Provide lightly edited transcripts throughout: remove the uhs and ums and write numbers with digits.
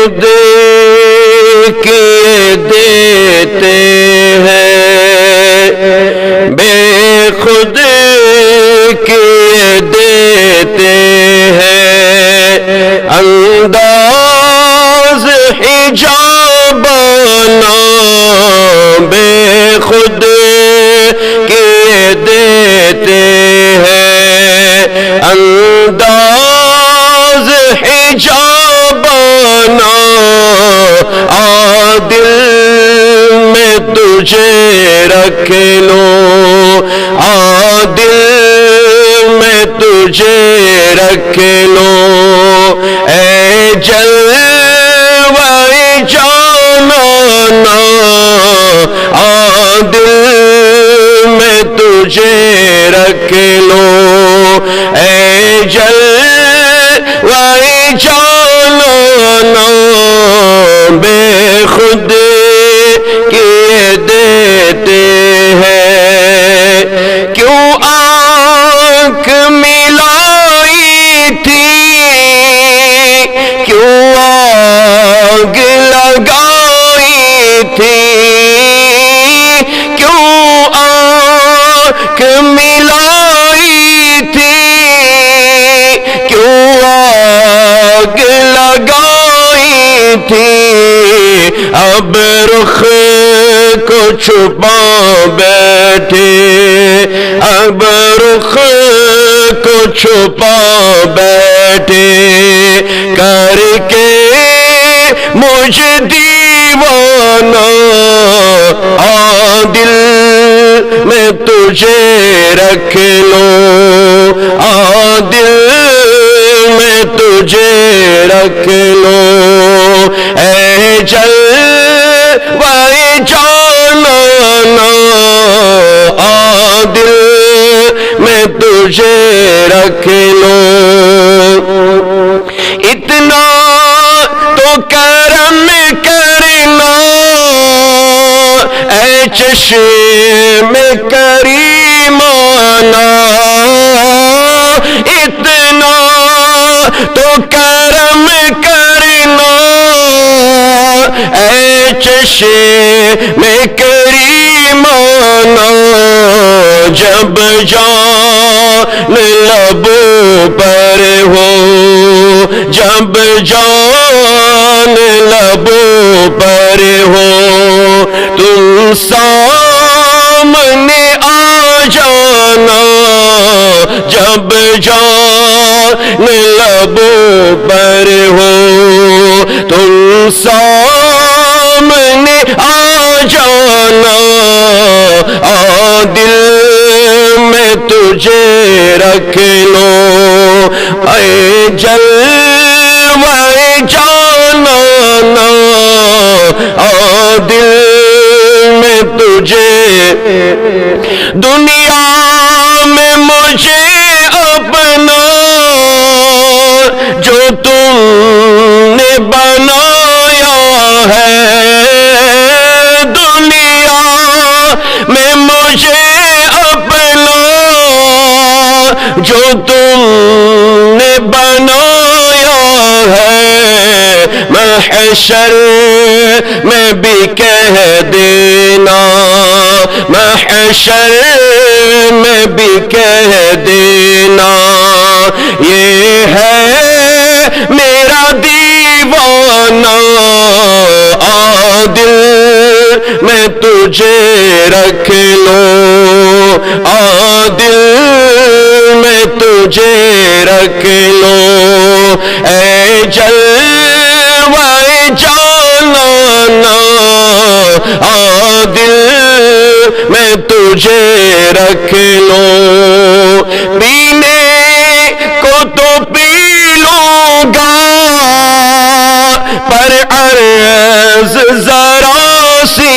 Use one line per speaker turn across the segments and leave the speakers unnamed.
خود کیے دیتے ہیں، بے خود کیے دیتے ہیں، انداز حجابانہ بے خود کیے دیتے ہیں، انداز حجابانہ دل میں تجھے رکھ لو، دل میں تجھے رکھ لو، اے جلوہ جانانا دل میں تجھے رکھ لو، اے جلوہ جانانا بے خود کیے دیتے ہیں، کیوں آنکھ ملائی تھی، کیوں آگ لگائی تھی، کیوں آنکھ ملائی تھی، کیوں آگ لگائی تھی، اب رخ کو چھپا بیٹھے، اب رخ کو چھپا بیٹھے، کر کے مجھ دیوانہ دل میں تجھے رکھ لو، دل میں تجھے رکھ لو، اے جلوہ جانانا دل میں تجھے رکھ لو، اتنا تو کرم کرنا اے چشم کریمانہ، اتنا تو کرم کرنا اے چشم کریمانہ، جب جان لبوں پر ہو، جب جان لبوں پر ہو، تم سامنے آ جانا، جب جان لبوں پر ہو، تم سامنے آ جانا، دل میں تجھے رکھ لو، اے جلوہ جانانا دل میں تجھے، دنیا میں مجھے اپنا جو تم نے بنایا ہے، دنیا میں مجھے اپنا جو تم نے بنایا ہے، محشر میں بھی کہہ دینا، محشر میں بھی کہہ دینا، یہ ہے میرا دیوانہ دل میں تجھے رکھ لو، دل میں تجھے رکھ لو، اے جلوہ جانانا دل میں تجھے رکھ لو، پینے کو تو پی لوں گا پر عرض ذرا سی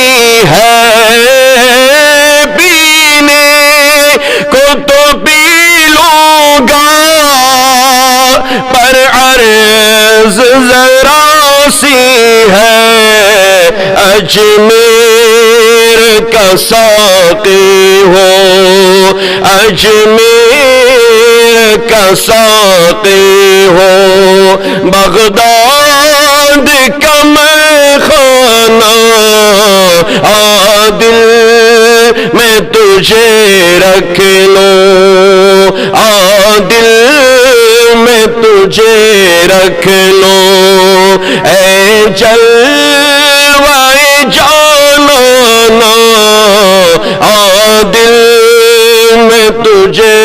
ہے، پینے کو تو پی لوں گا پر عرض ذرا سی ہے، اجمیر کا ساقی ہو، اجمیر کا ساقی ہو، بغداد تجھے رکھ لوں، دل میں تجھے رکھ لوں، اے جلوہ جانانا دل میں تجھے،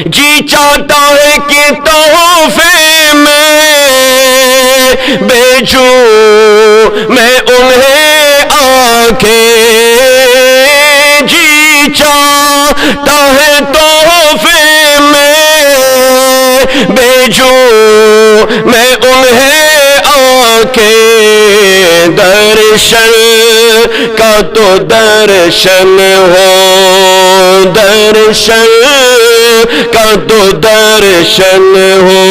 جی چاہتا ہے کہ تحفے میں بھیجوں میں انہیں آنکھیں، جی چاہتا ہے تحفے میں بھیجوں میں انہیں آنکھیں، درشن کا تو درشن ہو، درشن کا تو درشن ہو،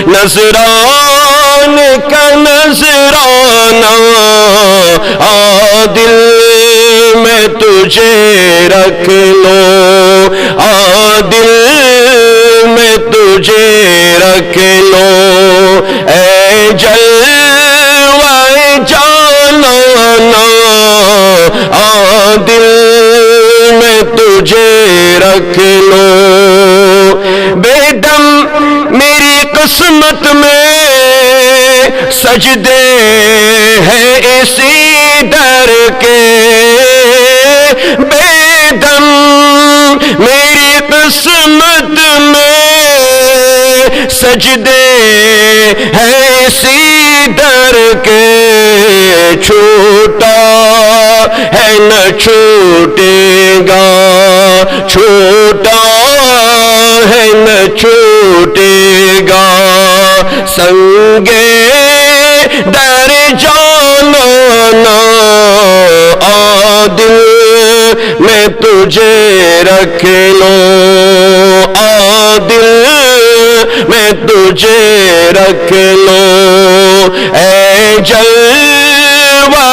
نذران کا نذرانہ دل میں تجھے رکھ لوں، دل میں تجھے رکھ لوں، اے جلوہ جانانا دل میں تجھے رکھ لوں، بے دم میری قسمت میں سجدے ہیں اسی در کے، بے دم میری قسمت میں سجدے ہیں اسی در کے، چھوٹا ہے نہ چھوٹے گا، چھوٹا ہے نہ چھوٹے گا، سنگے در جانانا دل میں تجھے رکھ لوں، دل میں تجھے رکھ لوں، اے جلوہ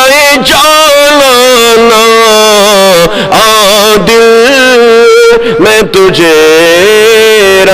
جانانا دل میں تجھے